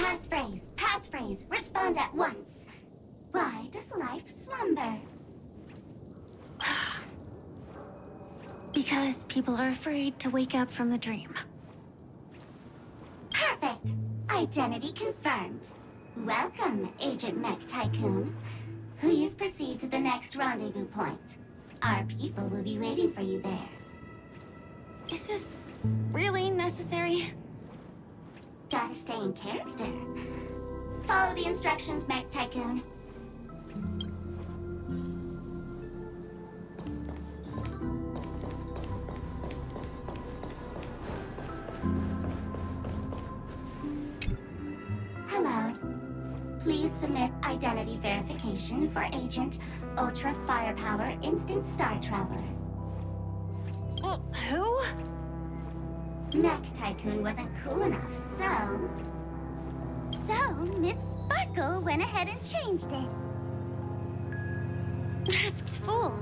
Passphrase, respond at once. Why does life slumber? Because people are afraid to wake up from the dream. Perfect. Identity confirmed. Welcome, Agent Mech Tycoon. Please proceed to the next rendezvous point. Our people will be waiting for you there. Is this really necessary? Gotta stay in character. Follow the instructions, Mech Tycoon. Hello. Please submit identity verification for Agent Ultra Firepower Instant Star Traveler. Who? Mech Tycoon wasn't cool enough, so... So, Miss Sparkle went ahead and changed it. Masked fool.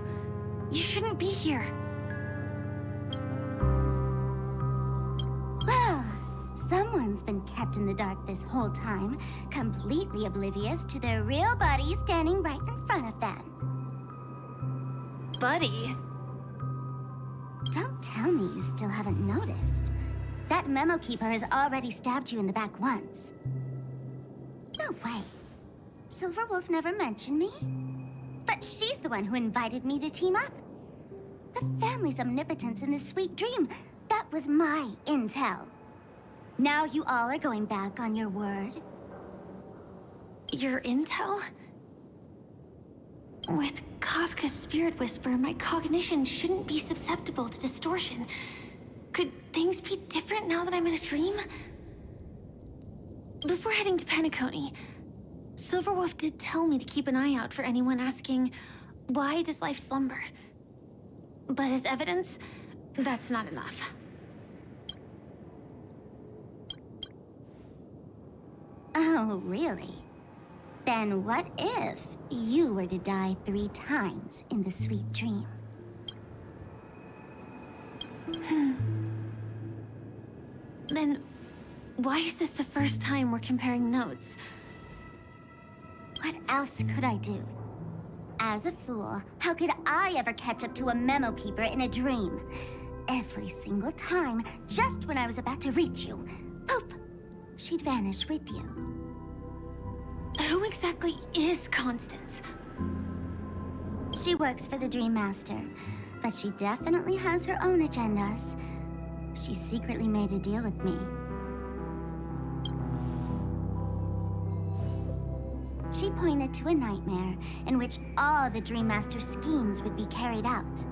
You shouldn't be here. Well, someone's been kept in the dark this whole time, completely oblivious to their real body standing right in front of them. Buddy. Don't tell me you still haven't noticed. That memo keeper has already stabbed you in the back once. No way. Silverwolf never mentioned me? But she's the one who invited me to team up. The family's omnipotence in this sweet dream, that was my intel. Now you all are going back on your word? Your intel? With Kafka's spirit whisper, my cognition shouldn't be susceptible to distortion. Could things be different now that I'm in a dream? Before heading to Penacony, Silverwolf did tell me to keep an eye out for anyone asking, why does life slumber? But as evidence, that's not enough. Oh, really? Then what if you were to die 3 times in the sweet dream? Then, why is this the first time we're comparing notes? What else could I do? As a fool, how could I ever catch up to a memo keeper in a dream? Every single time, just when I was about to reach you, poof, she'd vanish with you. Who exactly is Constance? She works for the Dream Master, but she definitely has her own agendas. She secretly made a deal with me. She pointed to a nightmare in which all the Dream Master schemes would be carried out.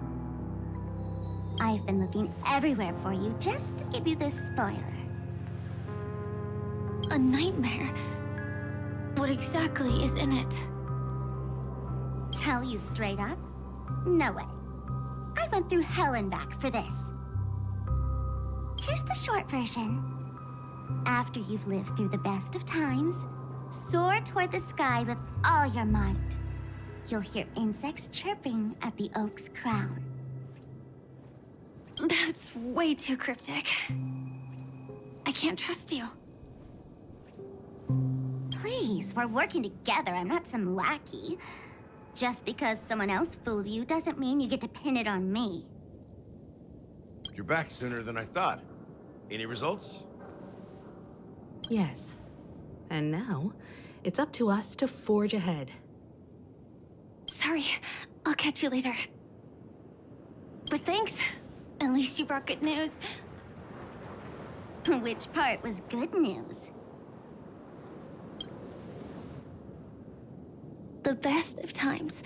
I've been looking everywhere for you just to give you this spoiler. A nightmare? What exactly is in it? Tell you straight up? No way. I went through hell and back for this. Here's the short version. After you've lived through the best of times, soar toward the sky with all your might. You'll hear insects chirping at the oak's crown. That's way too cryptic. I can't trust you. Please, we're working together. I'm not some lackey. Just because someone else fooled you doesn't mean you get to pin it on me. You're back sooner than I thought. Any results? Yes. And now, it's up to us to forge ahead. Sorry, I'll catch you later. But thanks. At least you brought good news. Which part was good news? The best of times.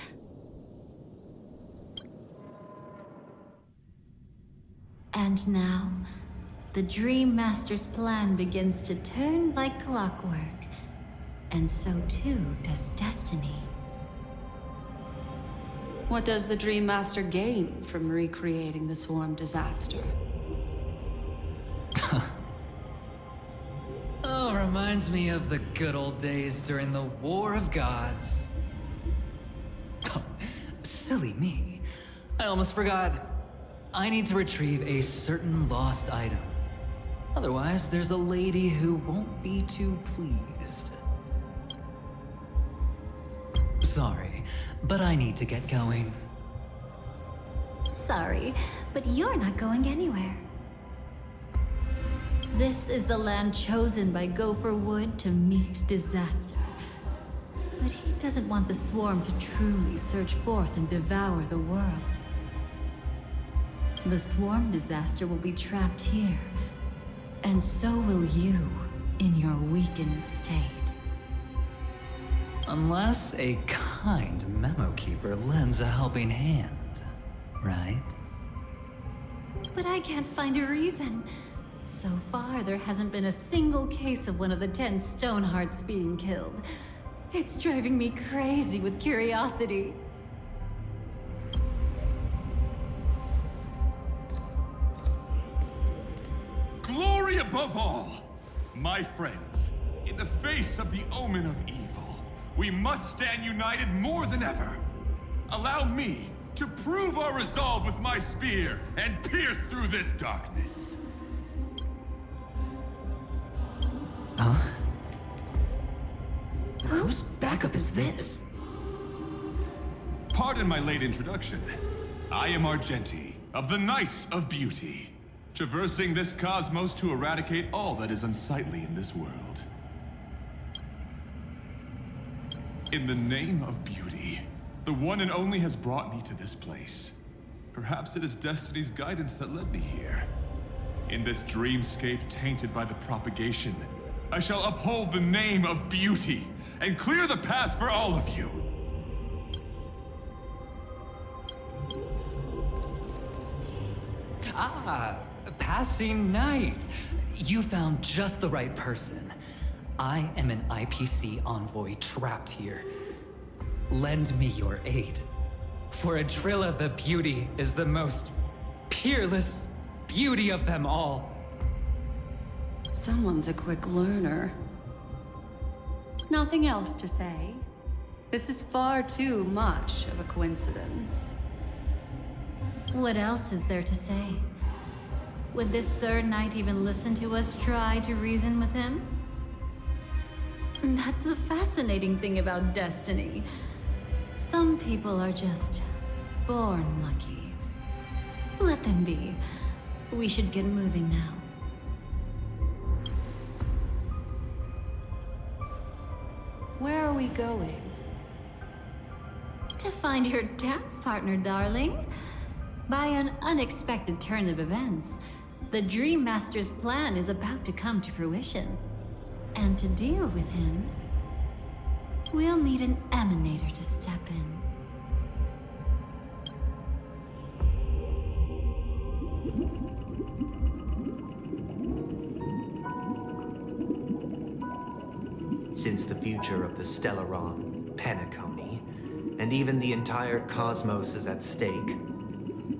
And now, the Dream Master's plan begins to turn like clockwork. And so too does destiny. What does the Dream Master gain from recreating the Swarm disaster? Oh, reminds me of the good old days during the War of Gods. Oh, silly me. I almost forgot. I need to retrieve a certain lost item. Otherwise, there's a lady who won't be too pleased. Sorry, but I need to get going. Sorry, but you're not going anywhere. This is the land chosen by Gopher Wood to meet disaster. But he doesn't want the swarm to truly surge forth and devour the world. The swarm disaster will be trapped here, and so will you in your weakened state. Unless a kind memo keeper lends a helping hand, right? But I can't find a reason. So far, there hasn't been a single case of one of the 10 Stonehearts being killed. It's driving me crazy with curiosity. Glory above all! My friends, in the face of the omen of evil, we must stand united more than ever. Allow me to prove our resolve with my spear and pierce through this darkness. Huh? Whose backup is this? Pardon my late introduction. I am Argenti, of the Knights of Beauty, traversing this cosmos to eradicate all that is unsightly in this world. In the name of beauty, the one and only has brought me to this place. Perhaps it is destiny's guidance that led me here. In this dreamscape tainted by the propagation, I shall uphold the name of beauty and clear the path for all of you. Ah, passing knight. You found just the right person. I am an IPC envoy trapped here. Lend me your aid. For Adrilla the Beauty is the most peerless beauty of them all. Someone's a quick learner. Nothing else to say. This is far too much of a coincidence. What else is there to say? Would this Sir Knight even listen to us try to reason with him? That's the fascinating thing about destiny. Some people are just born lucky. Let them be. We should get moving now. Where are we going? To find your dance partner, darling. By an unexpected turn of events, the Dream Master's plan is about to come to fruition. And to deal with him, we'll need an emanator to step in. Since the future of the Stellaron, Penacony, and even the entire cosmos is at stake,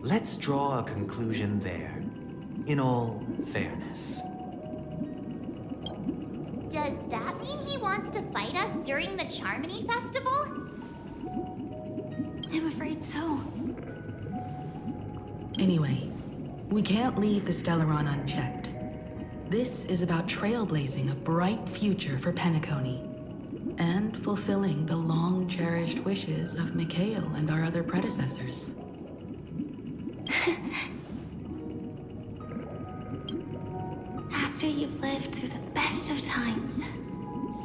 let's draw a conclusion there, in all fairness. Does that mean he wants to fight us during the Charmony Festival? I'm afraid so. Anyway, we can't leave the Stellaron unchecked. This is about trailblazing a bright future for Penacony, and fulfilling the long-cherished wishes of Mikhail and our other predecessors. After you've lived through the best of times,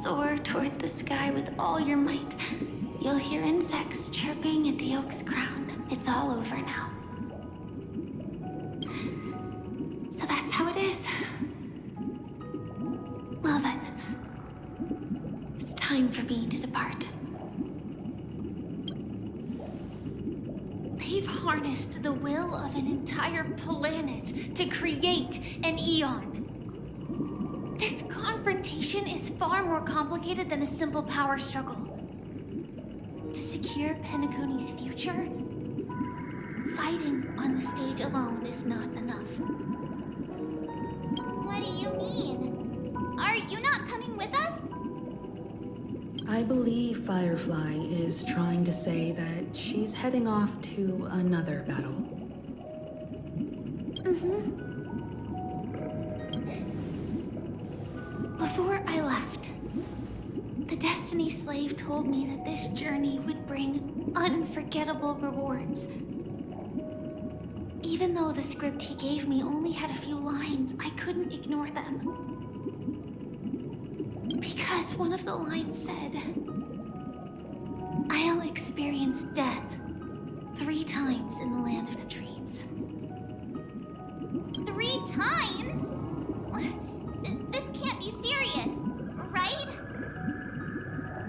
soar toward the sky with all your might. You'll hear insects chirping at the oak's crown. It's all over now. So that's how it is. Well then, it's time for me to depart. They've harnessed the will of an entire planet to create an eon. This confrontation is far more complicated than a simple power struggle. To secure Penacony's future, fighting on the stage alone is not enough. What do you mean? Are you not coming with us? I believe Firefly is trying to say that she's heading off to another battle. Before I left, the Destiny Slave told me that this journey would bring unforgettable rewards. Even though the script he gave me only had a few lines, I couldn't ignore them. Because one of the lines said, "I'll experience death 3 times in the land of the dreams." 3 times? This can't be serious, right?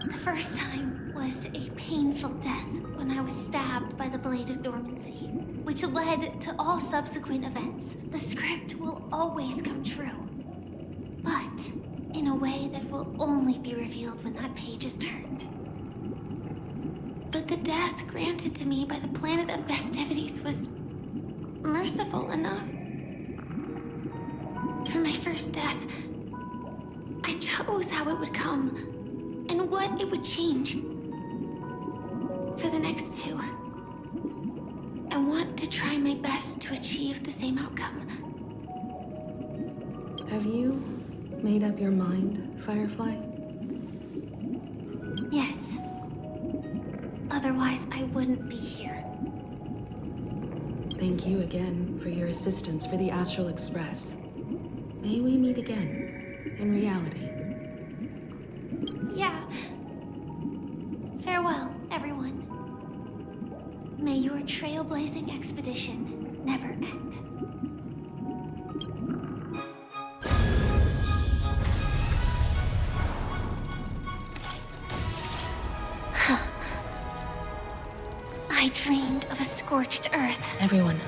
The first time was a painful death when I was stabbed by the Blade of Dormancy, which led to all subsequent events. The script will always come true, but in a way that will only be revealed when that page is turned. But the death granted to me by the planet of festivities was merciful enough. For my first death, I chose how it would come and what it would change. For the next 2, I want to try my best to achieve the same outcome. Have you made up your mind, Firefly? Yes. Otherwise, I wouldn't be here. Thank you again for your assistance for the Astral Express. May we meet again, in reality. Yeah. Farewell, everyone. May your trailblazing expedition never end. I dreamed of a scorched earth. Everyone,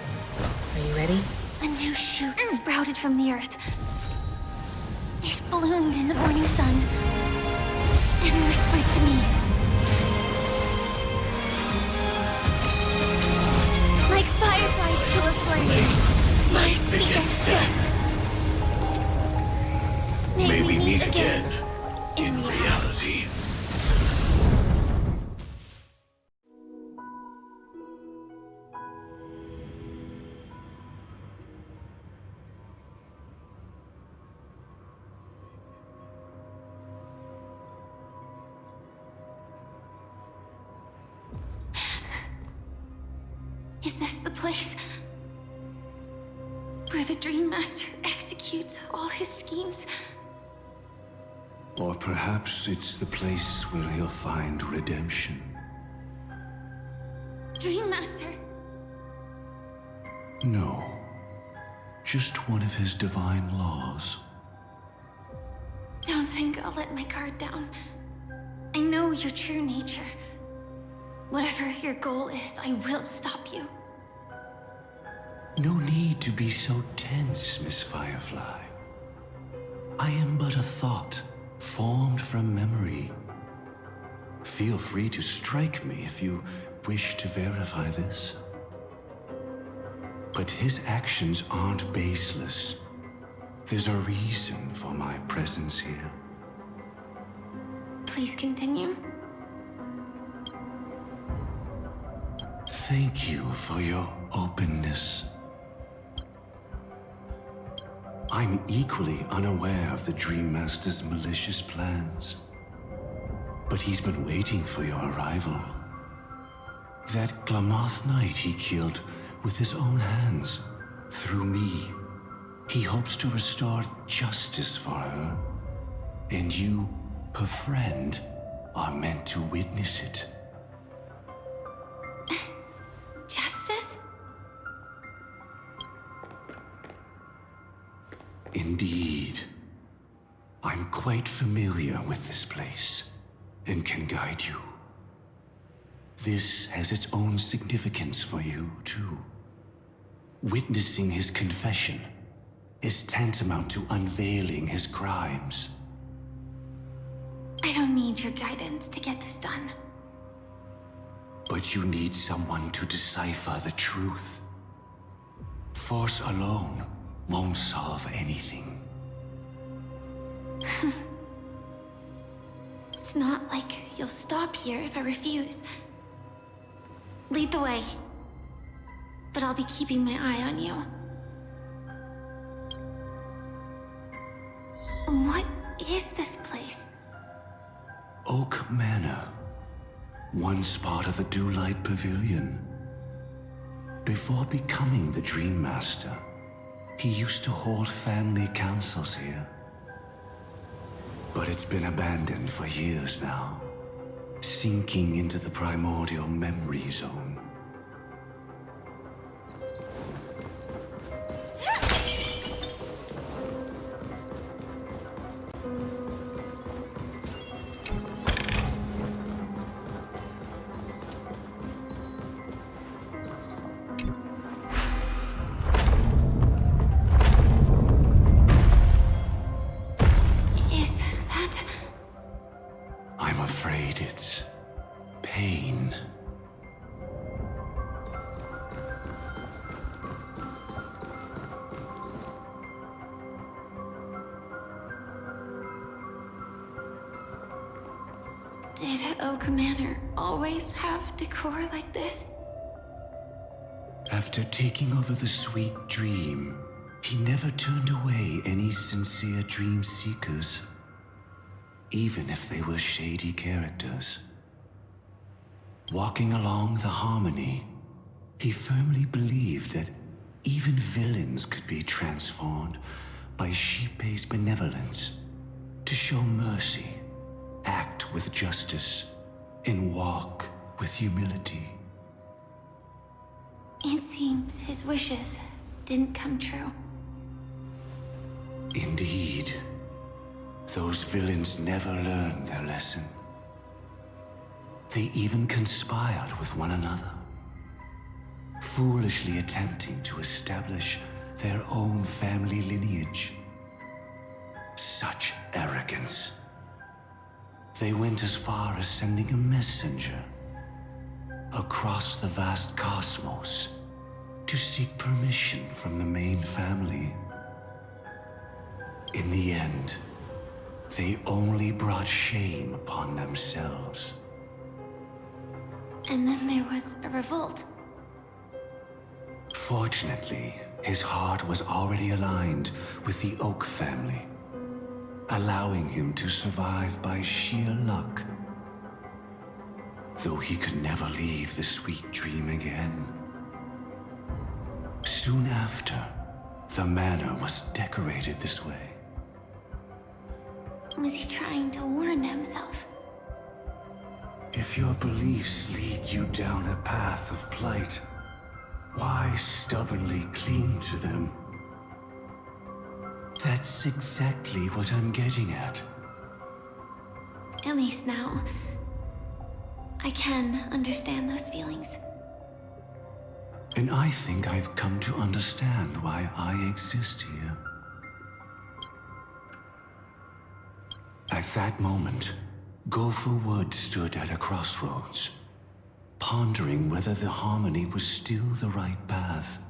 are you ready? A new shoot sprouted from the earth. It bloomed in the morning sun and whispered to me. Like fireflies to a flame, life begets death. May we meet again in reality. Is this the place where the Dream Master executes all his schemes? Or perhaps it's the place where he'll find redemption. Dream Master? No. Just one of his divine laws. Don't think I'll let my guard down. I know your true nature. Whatever your goal is, I will stop you. No need to be so tense, Miss Firefly. I am but a thought, formed from memory. Feel free to strike me if you wish to verify this. But his actions aren't baseless. There's a reason for my presence here. Please continue. Thank you for your openness. I'm equally unaware of the Dream Master's malicious plans. But he's been waiting for your arrival. That Glamoth Knight he killed with his own hands, through me. He hopes to restore justice for her. And you, her friend, are meant to witness it. Justice? Indeed. I'm quite familiar with this place, and can guide you. This has its own significance for you, too. Witnessing his confession is tantamount to unveiling his crimes. I don't need your guidance to get this done. But you need someone to decipher the truth. Force alone won't solve anything. It's not like you'll stop here if I refuse. Lead the way. But I'll be keeping my eye on you. What is Oak Manor, once part of the Dewlight Pavilion. Before becoming the Dream Master, he used to hold family councils here. But it's been abandoned for years now, sinking into the primordial memory zone. I'm afraid it's pain. Did Oak Manor always have decor like this? After taking over the Sweet Dream, he never turned away any sincere dream seekers, even if they were shady characters. Walking along the Harmony, he firmly believed that even villains could be transformed by Xipe's benevolence to show mercy, act with justice, and walk with humility. It seems his wishes didn't come true. Indeed. Those villains never learned their lesson. They even conspired with one another, foolishly attempting to establish their own family lineage. Such arrogance. They went as far as sending a messenger across the vast cosmos to seek permission from the main family. In the end, they only brought shame upon themselves. And then there was a revolt. Fortunately, his heart was already aligned with the Oak family, allowing him to survive by sheer luck. Though he could never leave the Sweet Dream again. Soon after, the manor was decorated this way. Was he trying to warn himself? If your beliefs lead you down a path of plight, why stubbornly cling to them? That's exactly what I'm getting at. At least now, I can understand those feelings. And I think I've come to understand why I exist here. At that moment, Gopher Wood stood at a crossroads, pondering whether the Harmony was still the right path.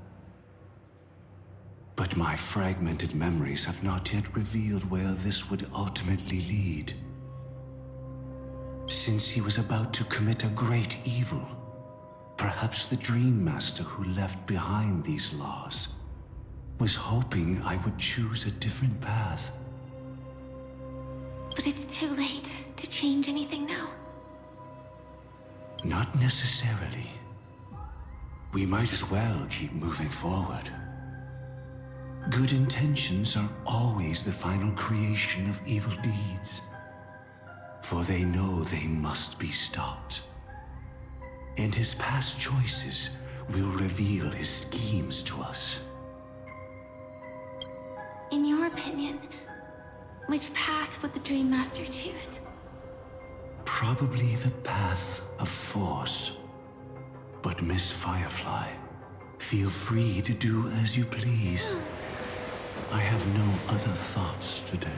But my fragmented memories have not yet revealed where this would ultimately lead. Since he was about to commit a great evil, perhaps the Dream Master who left behind these laws was hoping I would choose a different path. But it's too late to change anything now. Not necessarily. We might as well keep moving forward. Good intentions are always the final creation of evil deeds, for they know they must be stopped. And his past choices will reveal his schemes to us. In your opinion, which path would the Dream Master choose? Probably the path of force. But Miss Firefly, feel free to do as you please. I have no other thoughts today.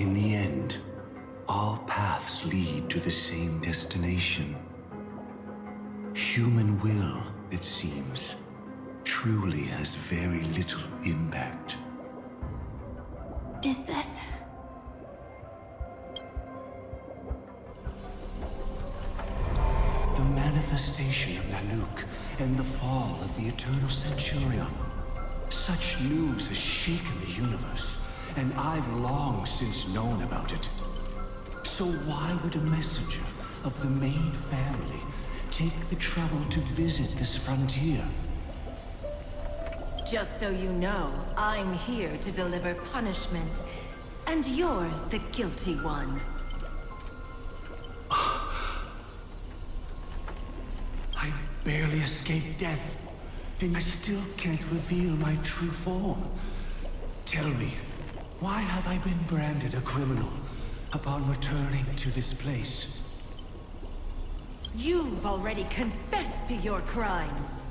In the end, all paths lead to the same destination. Human will, it seems, truly has very little impact. Is this? The manifestation of Nanook and the fall of the Eternal Centurion. Such news has shaken the universe, and I've long since known about it. So why would a messenger of the main family take the trouble to visit this frontier? Just so you know, I'm here to deliver punishment, and you're the guilty one. I barely escaped death, and I still can't reveal my true form. Tell me, why have I been branded a criminal upon returning to this place? You've already confessed to your crimes.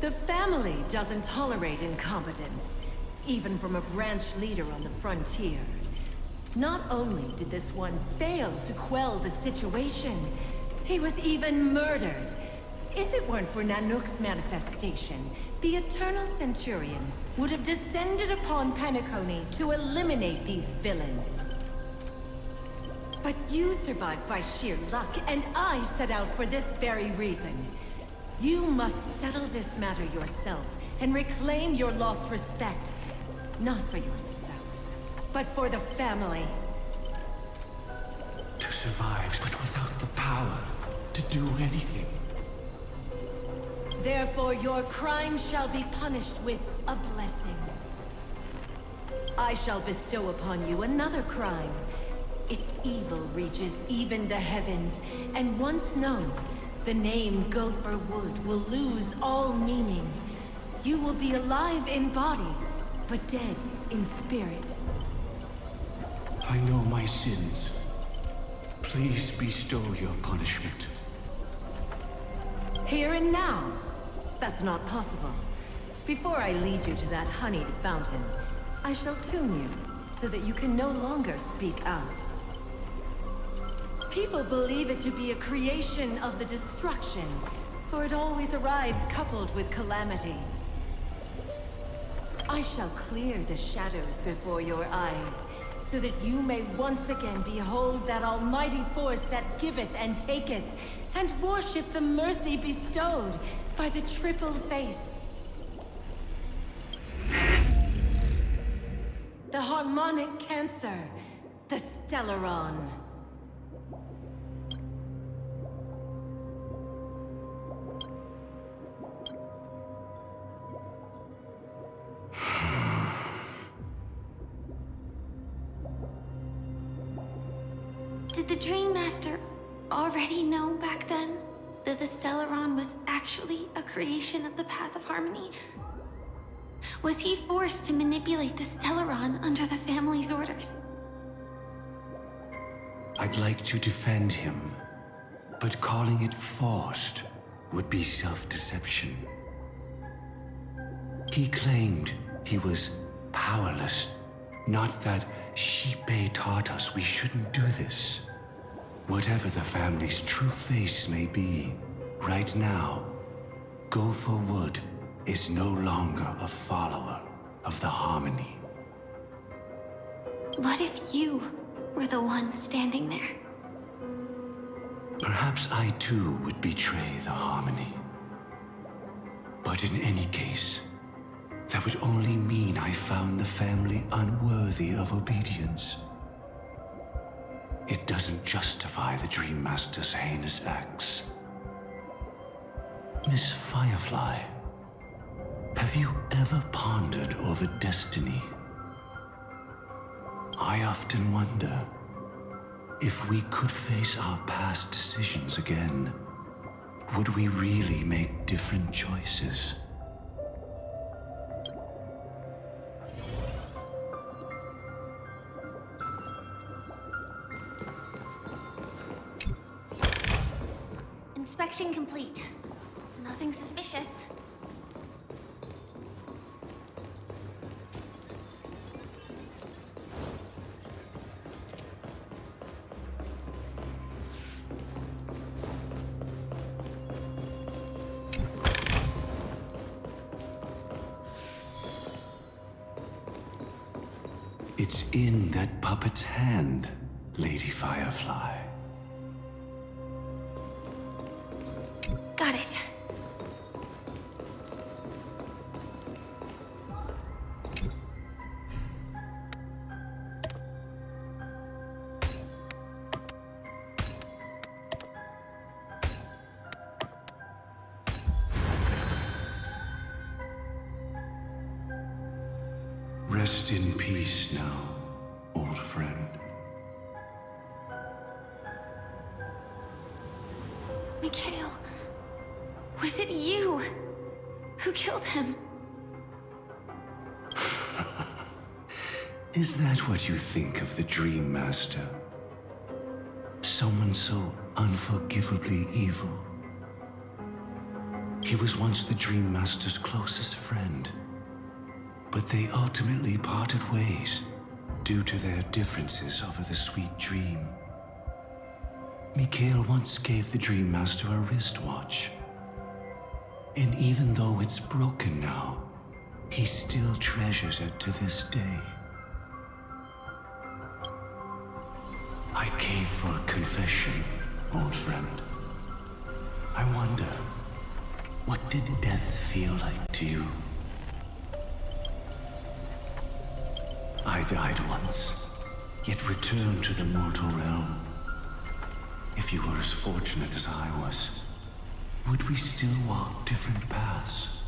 The family doesn't tolerate incompetence, even from a branch leader on the frontier. Not only did this one fail to quell the situation, he was even murdered. If it weren't for Nanook's manifestation, the Eternal Centurion would have descended upon Penacony to eliminate these villains. But you survived by sheer luck, and I set out for this very reason. You must settle this matter yourself and reclaim your lost respect. Not for yourself, but for the family. To survive, but without the power to do anything. Therefore, your crime shall be punished with a blessing. I shall bestow upon you another crime. Its evil reaches even the heavens, and once known, the name Gopher Wood will lose all meaning. You will be alive in body, but dead in spirit. I know my sins. Please bestow your punishment. Here and now? That's not possible. Before I lead you to that honeyed fountain, I shall tune you, so that you can no longer speak out. People believe it to be a creation of the destruction, for it always arrives coupled with calamity. I shall clear the shadows before your eyes, so that you may once again behold that almighty force that giveth and taketh, and worship the mercy bestowed by the triple face. The harmonic cancer, the Stellaron. Did the Dream Master already know back then that the Stellaron was actually a creation of the Path of Harmony? Was he forced to manipulate the Stellaron under the family's orders? I'd like to defend him, but calling it forced would be self-deception. He claimed he was powerless, not that Xipe taught us we shouldn't do this. Whatever the family's true face may be, right now, Gopher Wood is no longer a follower of the Harmony. What if you were the one standing there? Perhaps I too would betray the Harmony. But in any case, that would only mean I found the family unworthy of obedience. It doesn't justify the Dream Master's heinous acts. Miss Firefly, have you ever pondered over destiny? I often wonder if we could face our past decisions again, would we really make different choices? Inspection complete. Nothing suspicious. It's in that puppet's hand, Lady Firefly. Got it. Rest in peace now, old friend. Mikhail, was it you who killed him? Is that what you think of the Dream Master? Someone so unforgivably evil? He was once the Dream Master's closest friend, but they ultimately parted ways due to their differences over the sweet dream. Mikhail once gave the Dream Master a wristwatch, and even though it's broken now, he still treasures it to this day. I came for a confession, old friend. I wonder, what did death feel like to you? I died once, yet returned to the mortal realm. If you were as fortunate as I was, would we still walk different paths?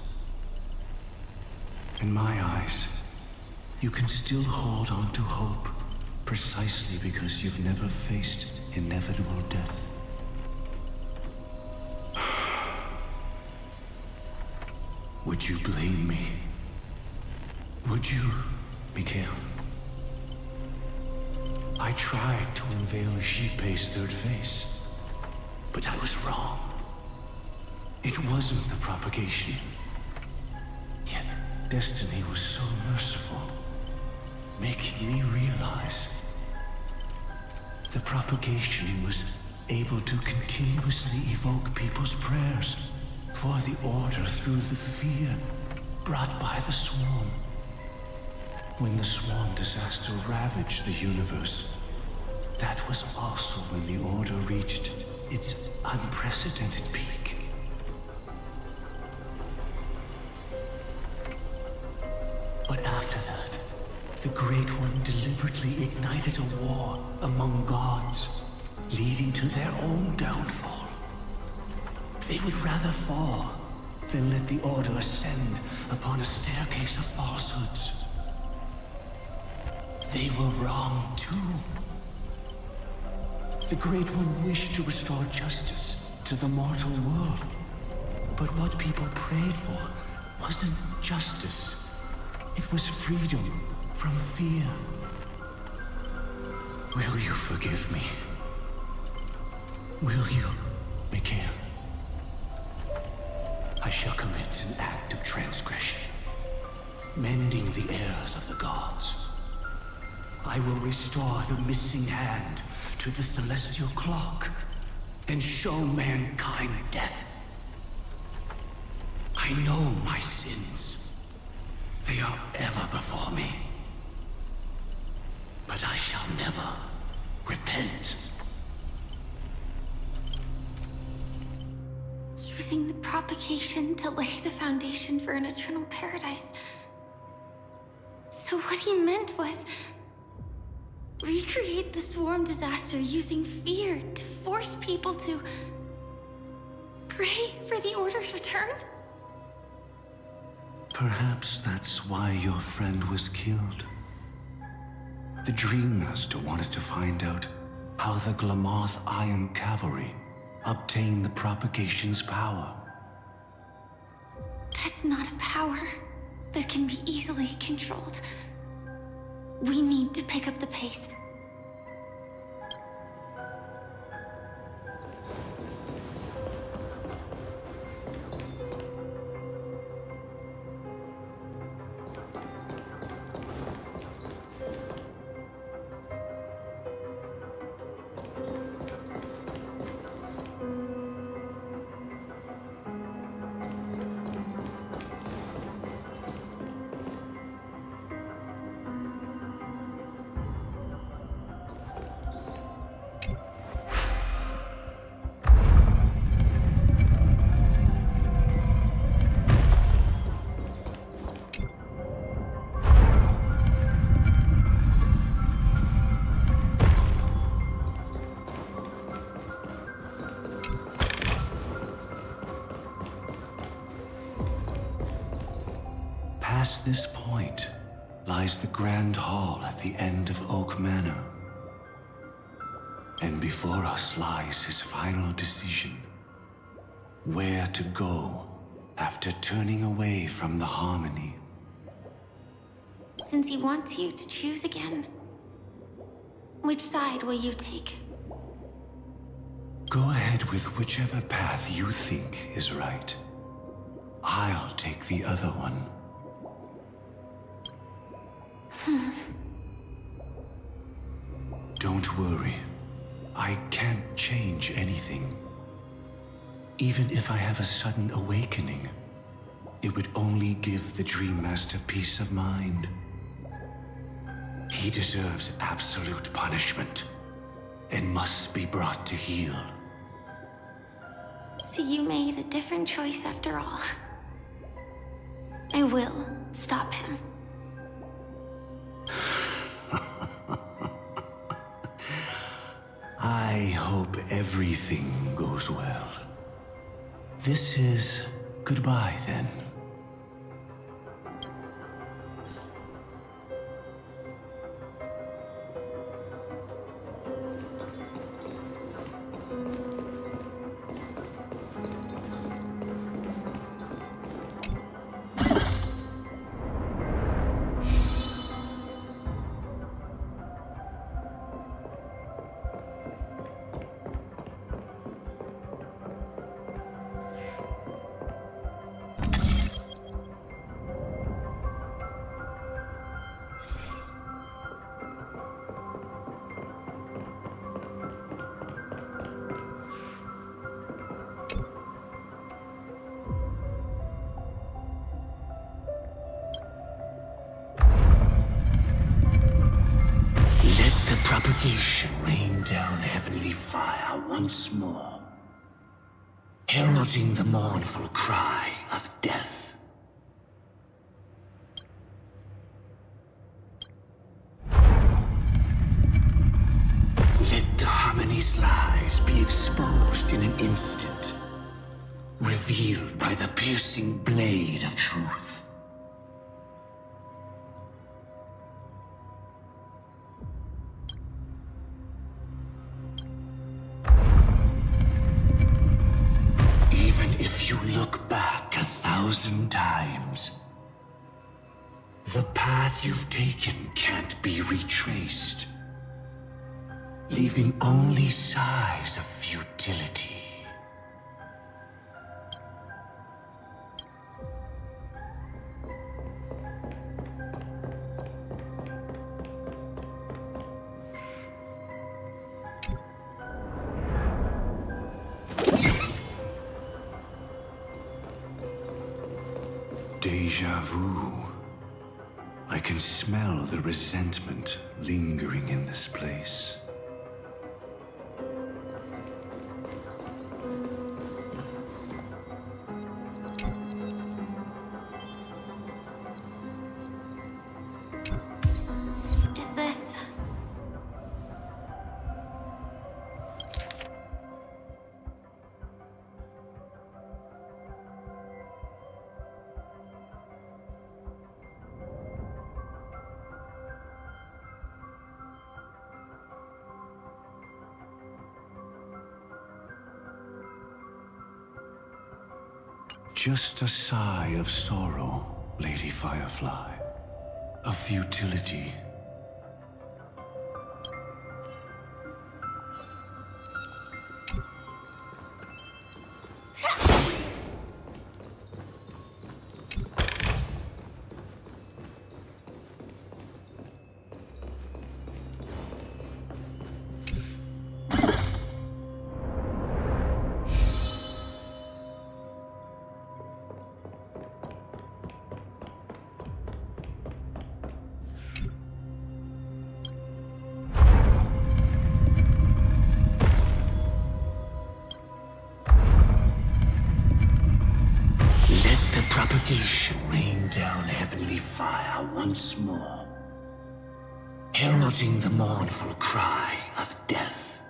In my eyes, you can still hold on to hope, precisely because you've never faced inevitable death. Would you blame me? Would you, Mikhail? I tried to unveil Xipe's third face, but I was wrong. It wasn't the propagation. Yet destiny was so merciful, making me realize the propagation was able to continuously evoke people's prayers for the order through the fear brought by the swarm. When the swarm disaster ravaged the universe, that was also when the order reached its unprecedented peak. But after that, the Great One deliberately ignited a war among gods, leading to their own downfall. They would rather fall than let the Order ascend upon a staircase of falsehoods. They were wrong too. The Great One wished to restore justice to the mortal world. But what people prayed for wasn't justice. It was freedom from fear. Will you forgive me? Will you, Mikhail? I shall commit an act of transgression, mending the errors of the gods. I will restore the missing hand to the celestial clock and show mankind death. I know my sins. They are ever before me. But I shall never repent. Using the propagation to lay the foundation for an eternal paradise. So what he meant was recreate the swarm disaster using fear to force people to pray for the Order's return? Perhaps that's why your friend was killed. The Dream Master wanted to find out how the Glamoth Iron Cavalry obtained the propagation's power. That's not a power that can be easily controlled. We need to pick up the pace. Past this point lies the Grand Hall at the end of Oak Manor. And before us lies his final decision. Where to go after turning away from the Harmony. Since he wants you to choose again, which side will you take? Go ahead with whichever path you think is right. I'll take the other one. Don't worry. I can't change anything. Even if I have a sudden awakening, it would only give the Dream Master peace of mind. He deserves absolute punishment and must be brought to heel. So you made a different choice after all. I will stop him. I hope everything goes well. This is goodbye, then. Propagation rain down heavenly fire once more, heralding the mournful cry of death. Let the Harmony's lies be exposed in an instant, revealed by the piercing blade of truth. If you look back 1,000 times, the path you've taken can't be retraced, leaving only sighs of futility. Déjà vu. I can smell the resentment lingering in this place. Is this... Just a sigh of sorrow, Lady Firefly. Of futility. Propagation rain down heavenly fire once more, heralding the mournful cry of death.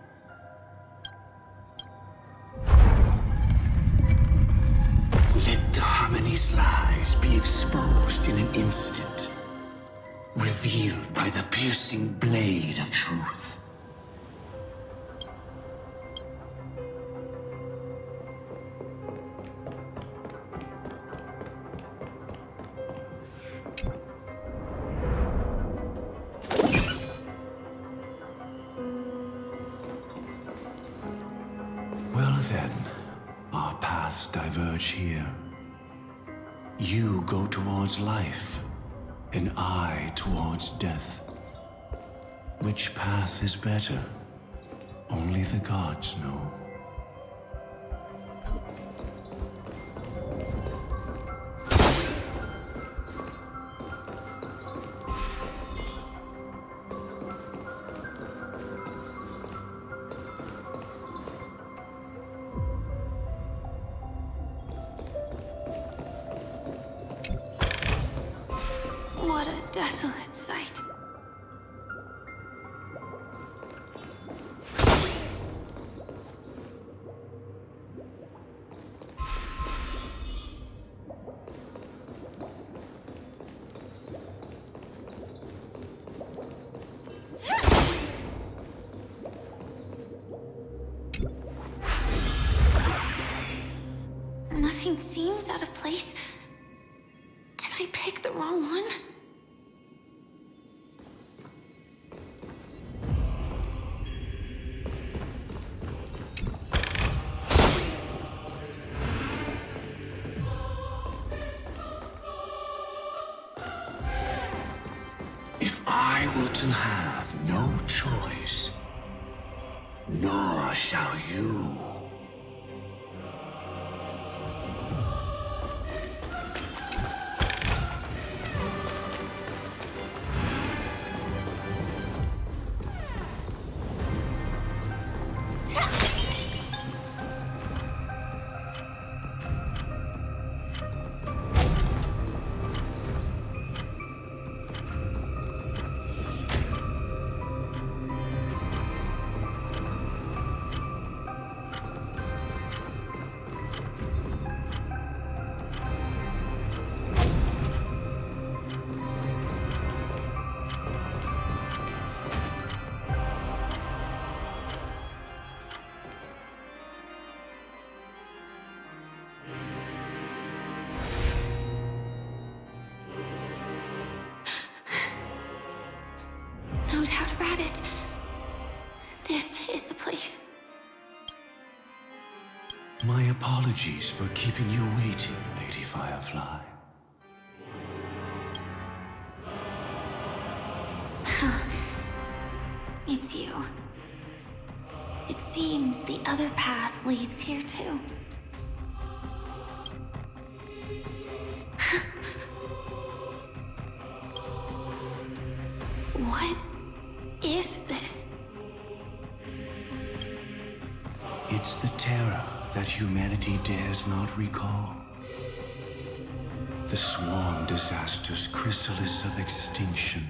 Let the Harmony's lies be exposed in an instant, revealed by the piercing blade of truth. Well then, our paths diverge here. You go towards life, and I towards death. Which path is better? Only the gods know. What a desolate sight. Nothing seems out of place. Did I pick the wrong one? If I were to have no choice, nor shall you. No doubt about it. This is the place. My apologies for keeping you waiting, Lady Firefly. It's you. It seems the other path leads here too. What is this? It's the terror that humanity dares not recall. The swarm disaster's chrysalis of extinction.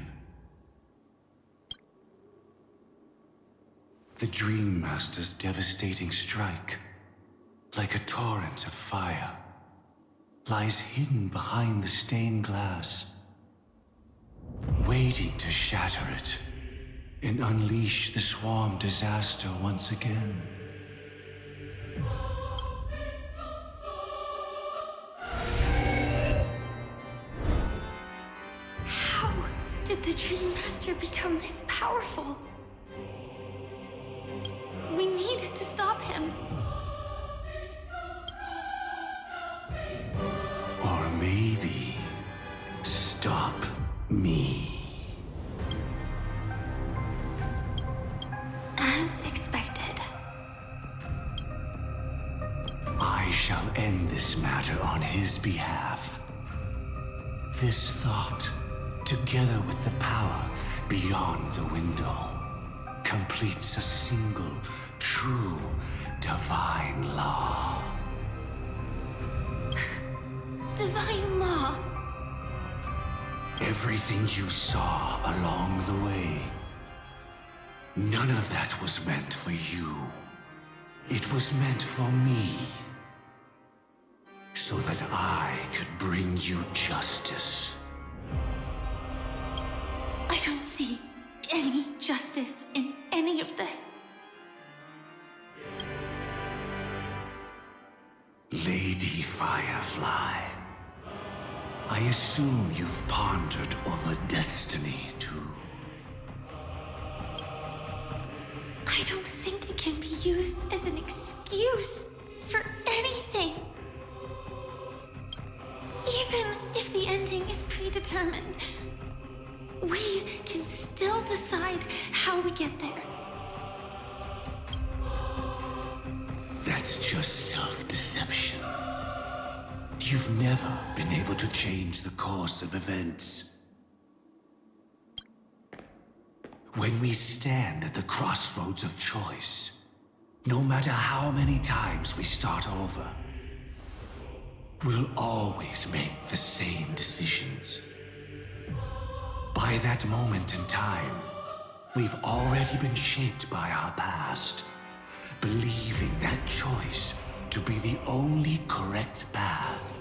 The Dream Master's devastating strike, like a torrent of fire, lies hidden behind the stained glass, waiting to shatter it and unleash the swarm disaster once again. How did the Dream Master become this powerful? We need to stop him. Or maybe stop me. As expected. I shall end this matter on his behalf. This thought, together with the power beyond the window, completes a single, true, divine law. Divine law. Everything you saw along the way, none of that was meant for you. It was meant for me. So that I could bring you justice. see any justice in any of this. Lady Firefly, I assume you've pondered over destiny too. I don't think it can be used as an excuse for anything. Even if the ending is predetermined, we can still decide how we get there. That's just self-deception. You've never been able to change the course of events. When we stand at the crossroads of choice, no matter how many times we start over, we'll always make the same decisions. By that moment in time, we've already been shaped by our past, believing that choice to be the only correct path.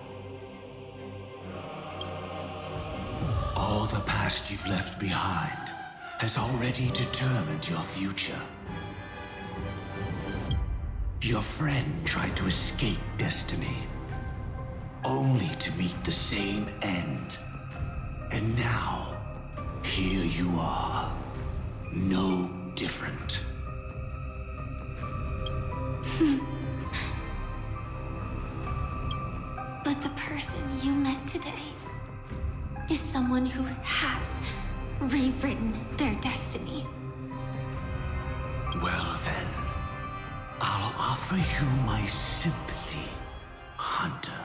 All the past you've left behind has already determined your future. Your friend tried to escape destiny, only to meet the same end. And now, here you are, no different. But the person you met today is someone who has rewritten their destiny. Well then, I'll offer you my sympathy, Hunter.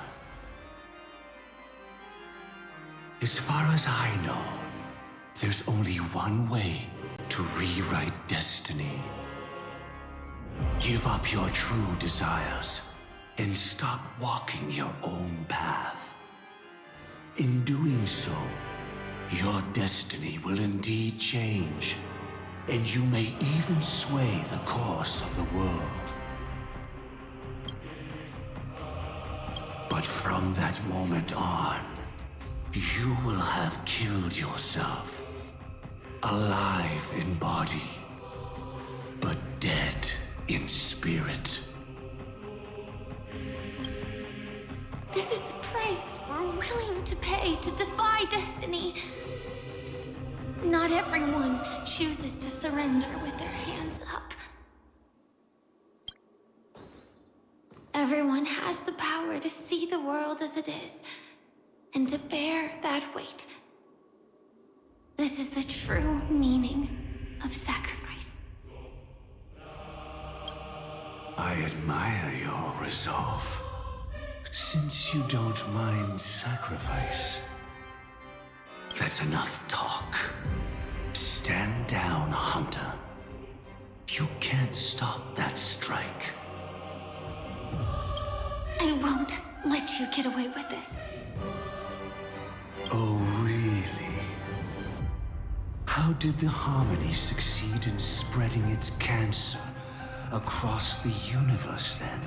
As far as I know, there's only one way to rewrite destiny. Give up your true desires and stop walking your own path. In doing so, your destiny will indeed change, and you may even sway the course of the world. But from that moment on, you will have killed yourself, alive in body, but dead in spirit. This is the price we're willing to pay to defy destiny. Not everyone chooses to surrender with their hands up. Everyone has the power to see the world as it is, and to bear that weight. This is the true meaning of sacrifice. I admire your resolve. Since you don't mind sacrifice, that's enough talk. Stand down, Hunter. You can't stop that strike. I won't let you get away with this. Oh, really? How did the Harmony succeed in spreading its cancer across the universe, then?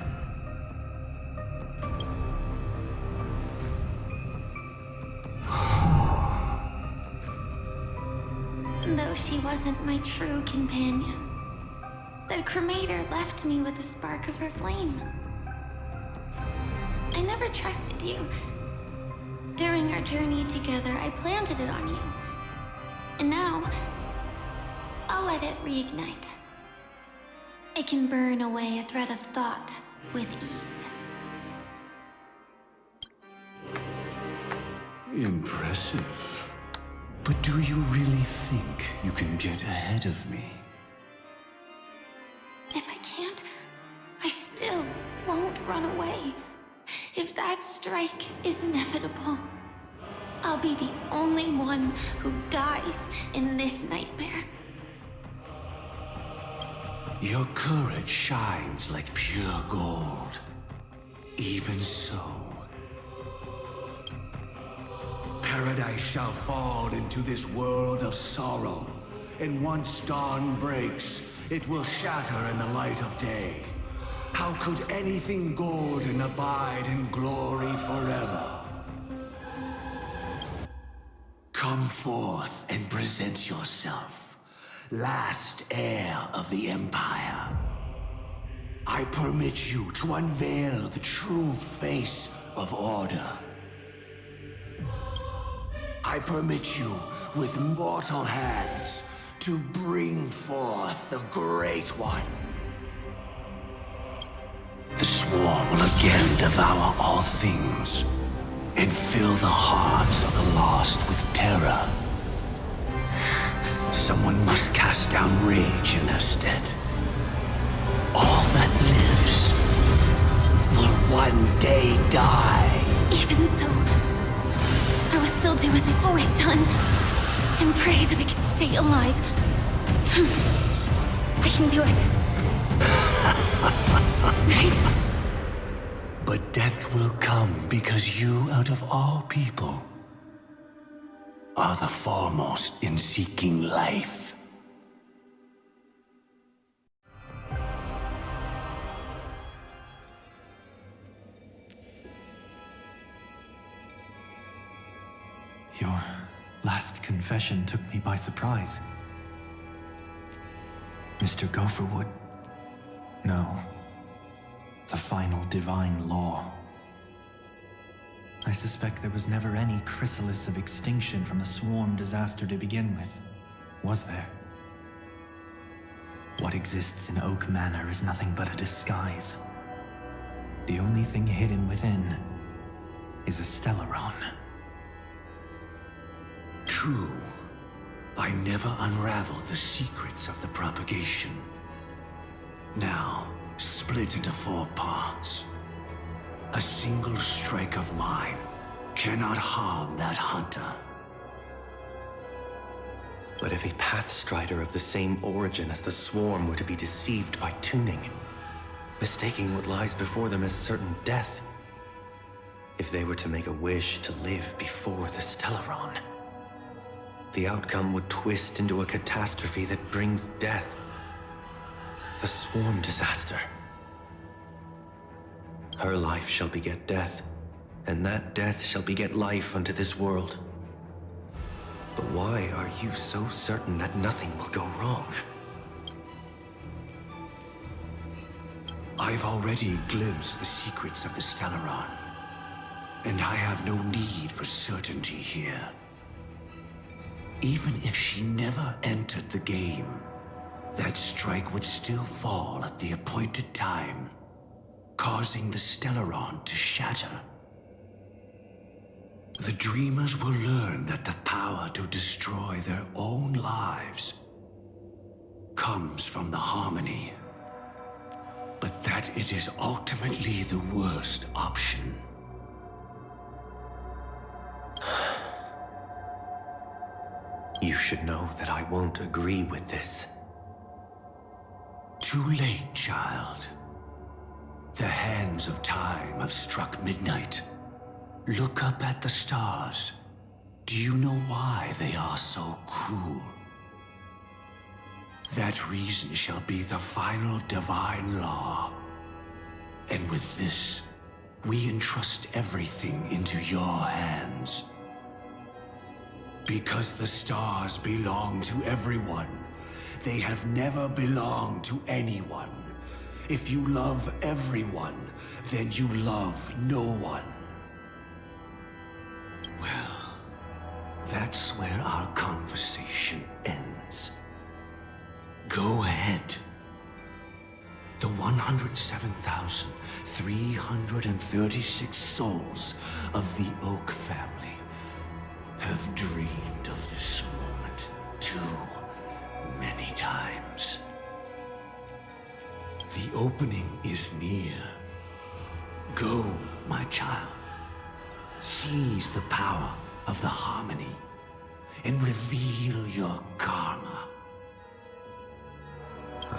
Though she wasn't my true companion, the cremator left me with a spark of her flame. I never trusted you. During our journey together, I planted it on you. And now, I'll let it reignite. It can burn away a thread of thought with ease. Impressive. But do you really think you can get ahead of me? If I can't, I still won't run away. If that strike is inevitable, I'll be the only one who dies in this nightmare. Your courage shines like pure gold. Even so, paradise shall fall into this world of sorrow, and once dawn breaks, it will shatter in the light of day. How could anything golden abide in glory forever? Come forth and present yourself, last heir of the Empire. I permit you to unveil the true face of order. I permit you, with mortal hands, to bring forth the Great One. The Swarm will again devour all things, and fill the hearts of the lost with terror. Someone must cast down rage in their stead. All that lives will one day die. Even so, I will still do as I've always done, and pray that I can stay alive. I can do it. Right? But death will come because you, out of all people, are the foremost in seeking life. Your last confession took me by surprise. Mr. Gopherwood. No. The final divine law. I suspect there was never any chrysalis of extinction from the swarm disaster to begin with, was there? What exists in Oak Manor is nothing but a disguise. The only thing hidden within is a Stellaron. True. I never unraveled the secrets of the propagation. Now, split into 4 parts. A single strike of mine cannot harm that hunter. But if a Pathstrider of the same origin as the Swarm were to be deceived by tuning, mistaking what lies before them as certain death, if they were to make a wish to live before the Stellaron, the outcome would twist into a catastrophe that brings death. The Swarm disaster. Her life shall beget death, and that death shall beget life unto this world. But why are you so certain that nothing will go wrong? I've already glimpsed the secrets of the Stellaron, and I have no need for certainty here. Even if she never entered the game, that strike would still fall at the appointed time, causing the Stellaron to shatter. The Dreamers will learn that the power to destroy their own lives comes from the Harmony, but that it is ultimately the worst option. You should know that I won't agree with this. Too late, child. The hands of time have struck midnight. Look up at the stars. Do you know why they are so cruel? That reason shall be the final divine law. And with this, we entrust everything into your hands. Because the stars belong to everyone, they have never belonged to anyone. If you love everyone, then you love no one. Well, that's where our conversation ends. Go ahead. The 107,336 souls of the Oak family have dreamed of this moment too many times. The opening is near. Go, my child. Seize the power of the Harmony and reveal your karma.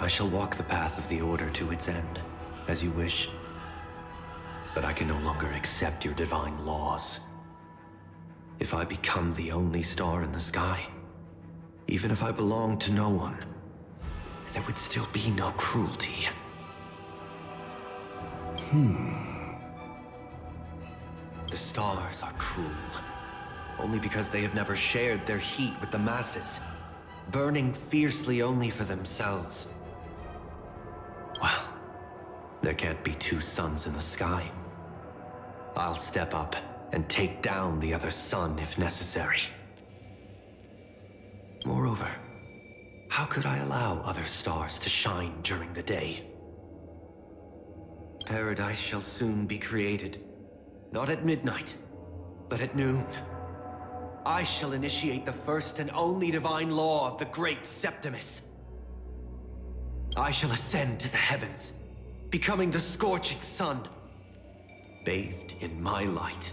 I shall walk the path of the Order to its end, as you wish. But I can no longer accept your divine laws. If I become the only star in the sky, even if I belong to no one, there would still be no cruelty. The stars are cruel. only because they have never shared their heat with the masses, burning fiercely only for themselves. Well, there can't be two suns in the sky. I'll step up and take down the other sun if necessary. Moreover, how could I allow other stars to shine during the day? Paradise shall soon be created. Not at midnight, but at noon. I shall initiate the first and only divine law of the great Septimus. I shall ascend to the heavens, becoming the scorching sun. Bathed in my light,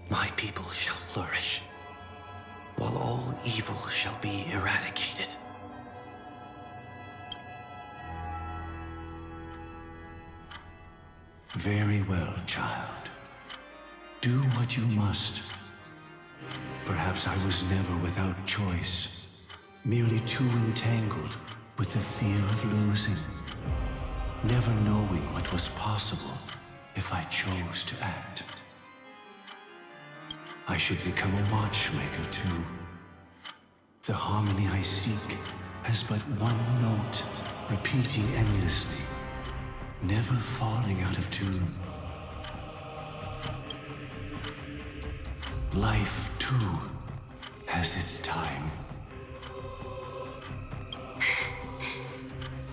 my people shall flourish, while all evil shall be eradicated. Very well, child. Do what you must. Perhaps I was never without choice, merely too entangled with the fear of losing, never knowing what was possible if I chose to act. I should become a watchmaker too. The harmony I seek has but one note, repeating endlessly, never falling out of tune. Life, too, has its time.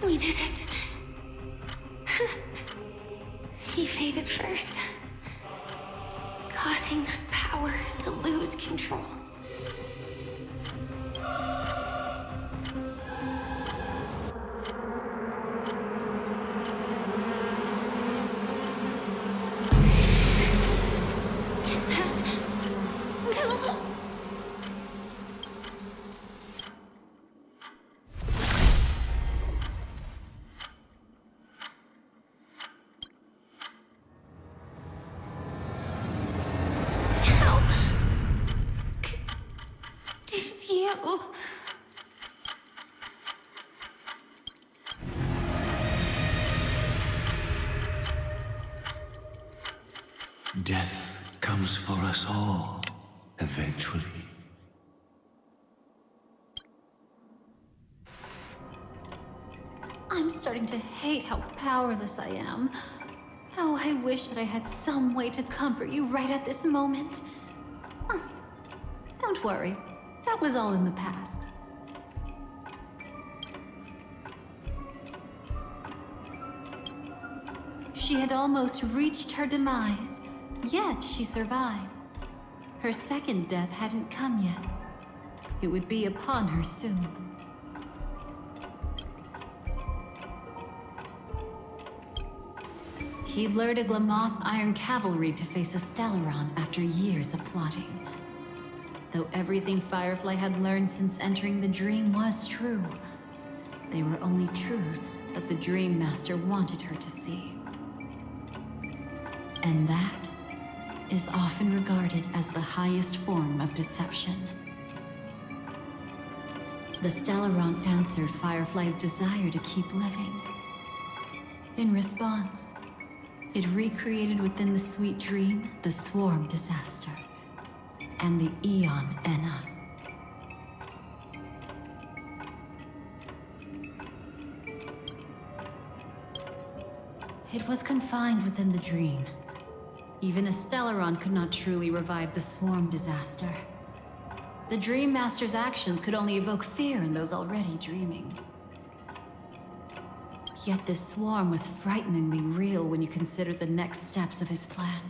We did it. He faded first, causing the power to lose control. Death comes for us all, eventually. I'm starting to hate how powerless I am. How I wish that I had some way to comfort you right at this moment. Oh, don't worry, that was all in the past. She had almost reached her demise, yet she survived. Her second death hadn't come yet. It would be upon her soon. He lured a Glamoth Iron Cavalry to face a Stellaron after years of plotting. Though everything Firefly had learned since entering the dream was true, they were only truths that the Dream Master wanted her to see. And that is often regarded as the highest form of deception. The Stellaron answered Firefly's desire to keep living. In response, it recreated within the sweet dream the Swarm Disaster and the Eon Enna. It was confined within the dream. Even a Stellaron could not truly revive the Swarm Disaster. The Dream Master's actions could only evoke fear in those already dreaming. Yet this swarm was frighteningly real when you consider the next steps of his plan.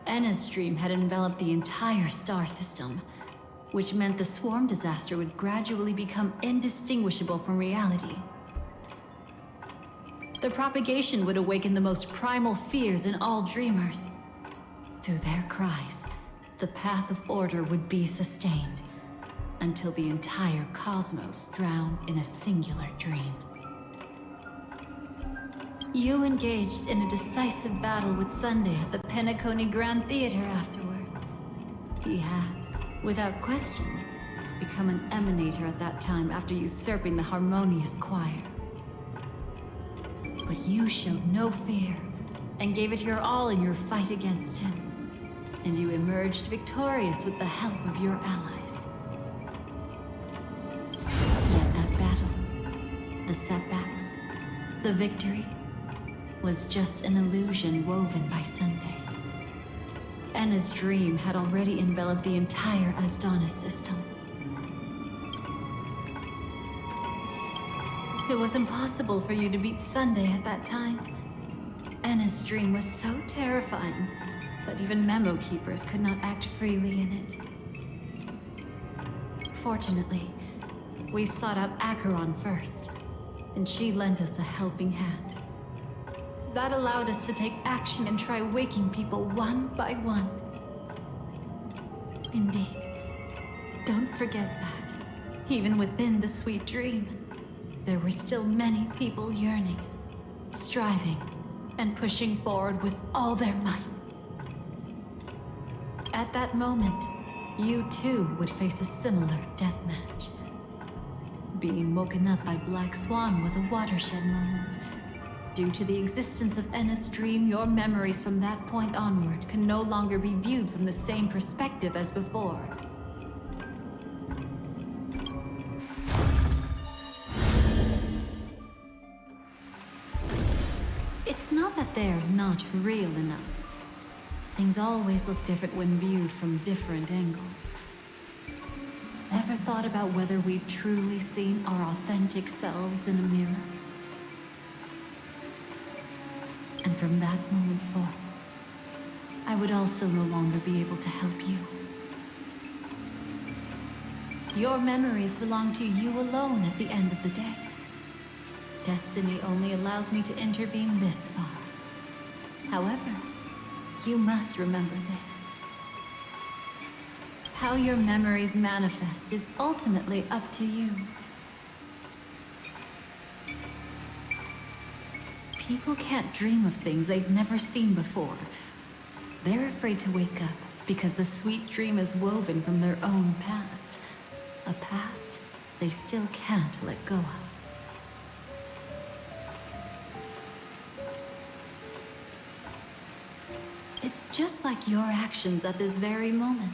Enna's dream had enveloped the entire star system, which meant the Swarm Disaster would gradually become indistinguishable from reality. The propagation would awaken the most primal fears in all dreamers. Through their cries, the path of order would be sustained, until the entire cosmos drowned in a singular dream. You engaged in a decisive battle with Sunday at the Penacony Grand Theater afterward. He had, without question, become an emanator at that time after usurping the Harmonious Choir. But you showed no fear, and gave it your all in your fight against him. and you emerged victorious with the help of your allies. Yet that battle, the setbacks, the victory, was just an illusion woven by Sunday. Anna's dream had already enveloped the entire Azdanis system. It was impossible for you to beat Sunday at that time. Anna's dream was so terrifying that even Memo Keepers could not act freely in it. Fortunately, we sought out Acheron first, and she lent us a helping hand. That allowed us to take action and try waking people one by one. Indeed, don't forget that, even within the sweet dream, there were still many people yearning, striving, and pushing forward with all their might. At that moment, you too would face a similar deathmatch. Being woken up by Black Swan was a watershed moment. Due to the existence of Enna's dream, your memories from that point onward can no longer be viewed from the same perspective as before. It's not that they're not real enough. Things always look different when viewed from different angles. Ever thought about whether we've truly seen our authentic selves in a mirror? And from that moment forth, I would also no longer be able to help you. Your memories belong to you alone at the end of the day. Destiny only allows me to intervene this far. However, you must remember this. How your memories manifest is ultimately up to you. People can't dream of things they've never seen before. They're afraid to wake up because the sweet dream is woven from their own past. A past they still can't let go of. It's just like your actions at this very moment.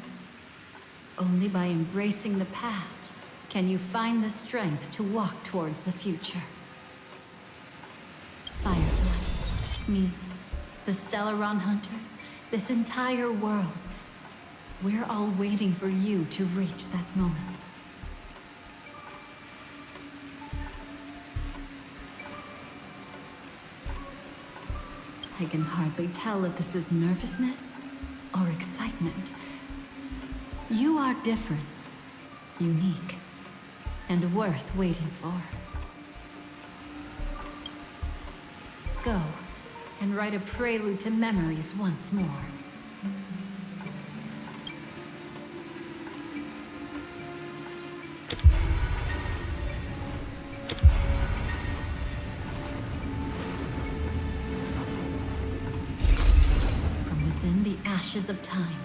Only by embracing the past can you find the strength to walk towards the future. Firefly, me, the Stellaron Hunters, this entire world, we're all waiting for you to reach that moment. I can hardly tell if this is nervousness or excitement. You are different, unique, and worth waiting for. Go and write a prelude to memories once more. Ashes of time,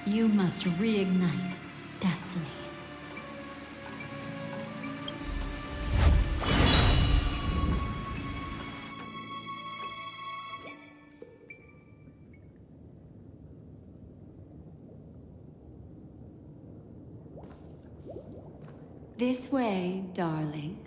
you must reignite destiny. This way, darling.